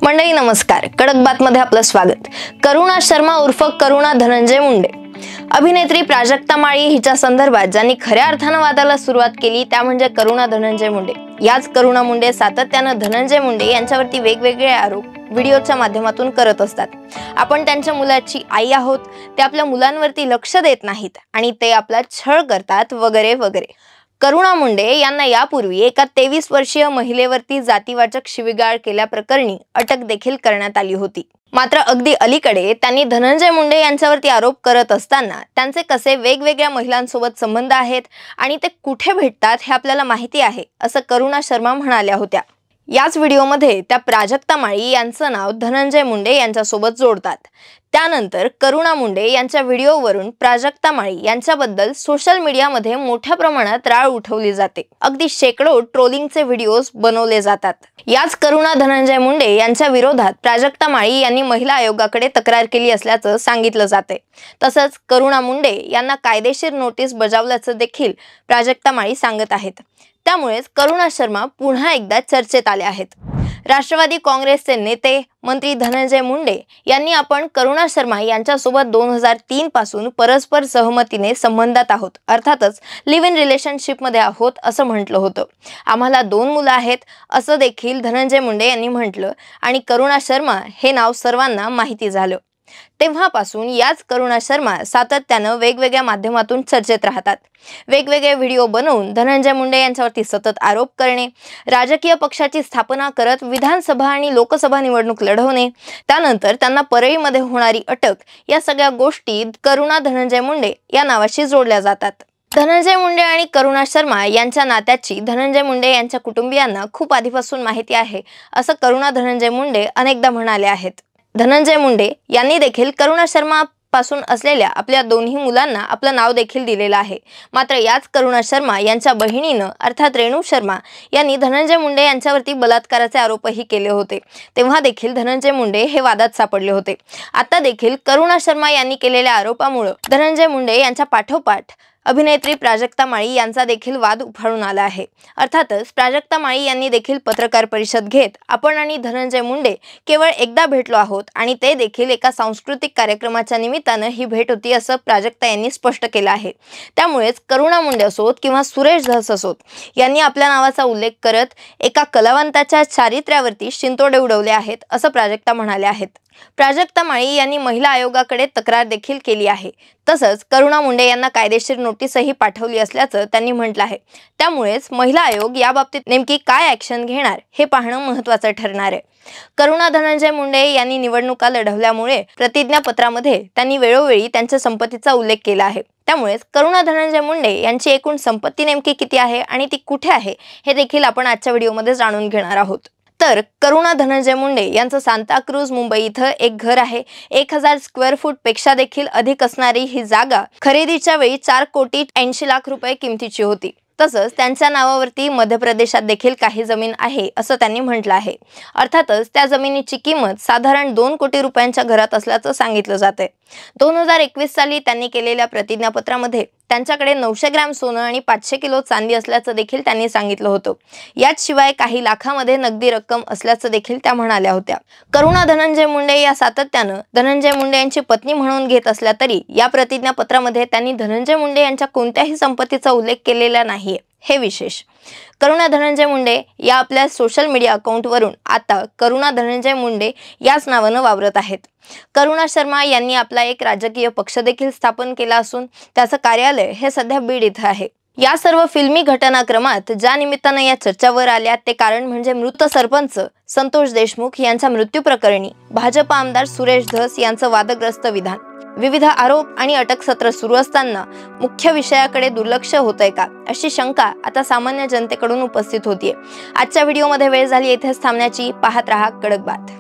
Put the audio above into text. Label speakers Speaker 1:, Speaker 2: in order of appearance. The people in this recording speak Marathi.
Speaker 1: मंडळी नमस्कार, कडक बात मध्ये आपलं स्वागत। करुणा शर्मा उर्फ करुणा धनंजय मुंडे अभिनेत्री प्राजक्ता माळी हिच्या संदर्भात ज्यांनी खऱ्या अर्थाने वादाला सुरुवात केली त्या म्हणजे करुणा धनंजय मुंडे। याच करुणा मुंडे सातत्याने धनंजय मुंडे यांच्यावरती वेगवेगळे आरोप व्हिडिओच्या माध्यमातून करत असतात। आपण त्यांच्या मुलाची आई आहोत, ते आपल्या मुलांवरती लक्ष देत नाहीत आणि ते आपला छळ करतात वगैरे वगैरे। करुणा मुंडे यांना यापूर्वी एका 23 वर्षीय महिलेवरती जातीवाचक शिवीगाळ केल्याप्रकरणी अटक देखील करण्यात आली होती। मात्र अगदी अलीकडे त्यांनी धनंजय मुंडे यांच्यावरती आरोप करत असताना त्यांचे कसे वेगवेगळ्या महिलांसोबत संबंध आहेत आणि ते कुठे भेटतात हे आपल्याला माहिती आहे असं करुणा शर्मा म्हणाल्या होत्या। याच व्हिडिओमध्ये त्या प्राजक्ता माळी यांचं नाव धनंजय मुंडे यांच्यासोबत जोडतात। त्यानंतर करुणा मुंडे यांच्या व्हिडिओवरून प्राजक्ता माळी यांच्याबद्दल सोशल मीडियामध्ये मोठ्या प्रमाणात राळ उठवली जाते। अगदी शेकडो ट्रोलिंगचे व्हिडिओज बनवले जातात। याच करुणा धनंजय मुंडे यांच्या विरोधात प्राजक्ता माळी यांनी महिला आयोगाकडे तक्रार केली असल्याचं सांगितलं जाते। तसंच करुणा मुंडे यांना कायदेशीर नोटीस बजावल्याचं देखील प्राजक्ता माळी सांगत आहेत। त्यामुळेच करुणा शर्मा पुन्हा एकदा चर्चेत आले आहेत। राष्ट्रवादी काँग्रेसचे नेते मंत्री धनंजय मुंडे यांनी आपण करुणा शर्मा यांच्यासोबत 2003 पासून परस्पर सहमतीने संबंधात आहोत, अर्थातच लिव्ह इन रिलेशनशिप मध्ये आहोत असं म्हटलं होतं। आम्हाला 2 मुलं आहेत असं देखील धनंजय मुंडे यांनी म्हटलं आणि करुणा शर्मा हे नाव सर्वांना माहिती झालं। तेव्हापासून याच करुणा शर्मा सातत्याने वेगवेगळ्या माध्यमातून चर्चेत राहतात। वेगवेगळे व्हिडिओ बनवून धनंजय मुंडे यांच्यावरती सतत आरोप करणे, राजकीय पक्षाची स्थापना करत विधानसभा आणि लोकसभा निवडणूक लढवणे, त्यानंतर त्यांना परळीमध्ये होणारी अटक, या सगळ्या गोष्टी करुणा धनंजय मुंडे या नावाशी जोडल्या जातात। धनंजय मुंडे आणि करुणा शर्मा यांच्या नात्याची धनंजय मुंडे यांच्या कुटुंबियांना खूप आधीपासून माहिती आहे असं करुणा धनंजय मुंडे अनेकदा म्हणाले आहेत। धनंजय मुंडे यांनी देखील करुणा शर्मा पासून असलेल्या आपल्या दोन्ही मुलांना आपलं नाव देखील दिलेलं आहे। मात्र याच करुणा शर्मा यांच्या बहिणीनं अर्थात रेणू शर्मा यांनी धनंजय मुंडे यांच्यावरती बलात्काराचे आरोपही केले होते। तेव्हा देखील धनंजय मुंडे हे वादात सापडले होते। आता देखील करुणा शर्मा यांनी केलेल्या आरोपामुळे धनंजय मुंडे यांच्या पाठोपाठ अभिनेत्री प्राजक्ता माळी यांचा देखील वाद उफाळून आला आहे। अर्थातच प्राजक्ता माळी यांनी देखील पत्रकार परिषद घेत आपण आणि धनंजय मुंडे केवळ एकदा भेटलो आहोत आणि ते देखील एका सांस्कृतिक कार्यक्रमाच्या निमित्ताने ही भेट होती असं प्राजक्ता यांनी स्पष्ट केलं आहे। त्यामुळेच करुणा मुंडे असोत किंवा सुरेश धस असोत यांनी आपल्या नावाचा उल्लेख करत एका कलावंताच्या चारित्र्यावरती शिंतोडे उडवले आहेत असं प्राजक्ता म्हणाले आहेत। प्राजक्ता माळी यांनी महिला आयोगाकडे तक्रार देखील केली आहे। तसंच करुणा मुंडे यांना कायदेशीर नोटीसही पाठवली असल्याचं त्यांनी म्हटलं आहे। त्यामुळेच महिला आयोग याबाबतीत नेमकी काय ॲक्शन घेणार हे पाहणं महत्त्वाचं ठरणार आहे। करुणा धनंजय मुंडे यांनी निवडणुका लढवल्यामुळे प्रतिज्ञापत्रामध्ये त्यांनी वेळोवेळी त्यांच्या संपत्तीचा उल्लेख केला आहे। त्यामुळेच करुणा धनंजय मुंडे यांची एकूण संपत्ती नेमकी किती आहे आणि ती कुठे आहे हे देखील आपण आजच्या व्हिडिओमध्ये जाणून घेणार आहोत। तर करुणा धनंजय मुंडे यांचं सांताक्रूज मुंबई इथं एक घर आहे। 1000 स्क्वेअर फूट पेक्षा देखील अधिक असणारी ही जागा खरेदीच्या वेळी 4 कोटी 80 लाख रुपये किमतीची होती। तसंच त्यांच्या नावावरती मध्य प्रदेशात देखील काही जमीन आहे असं त्यांनी म्हटलं आहे। अर्थातच त्या जमिनीची किंमत साधारण 2 कोटी रुपयांच्या घरात असल्याचं सांगितलं जाते। 2021 साली त्यांनी केलेल्या प्रतिज्ञापत्रामध्ये त्यांच्याकडे 900 ग्रॅम सोनं आणि 500 किलो चांदी असल्याचं देखील त्यांनी सांगितलं होतं। याशिवाय काही लाखामध्ये नगदी रक्कम असल्याचं देखील त्या म्हणाल्या होत्या। करुणा धनंजय मुंडे या सातत्यानं धनंजय मुंडे यांची पत्नी म्हणून घेत असल्या तरी या प्रतिज्ञापत्रामध्ये त्यांनी धनंजय मुंडे यांच्या कोणत्याही संपत्तीचा उल्लेख केलेला नाहीये, हे विशेष। करुणा धनंजय मुंडे या आपल्या सोशल मीडिया अकाउंटवरून आता करुणा धनंजय मुंडे याच नावानं वावरत आहेत। करुणा शर्मा यांनी आपला एक राजकीय पक्ष देखील स्थापन केला असून त्याचं कार्यालय हे सध्या बीड इथं आहे। या सर्व फिल्मी घटनाक्रमात ज्या निमित्तानं या चर्चावर आल्या ते कारण म्हणजे मृत सरपंच संतोष देशमुख यांच्या मृत्यू प्रकरणी भाजप आमदार सुरेश धस यांचं वादग्रस्त विधान। विविध आरोप आणि अटक सत्र सुरू असताना मुख्य विषयाकडे दुर्लक्ष होतंय का अशी शंका आता सामान्य जनतेकडून उपस्थित होतीये। आजच्या व्हिडिओमध्ये वेळ झाली इथेच थांबण्याची। पाहत रहा कडक बात।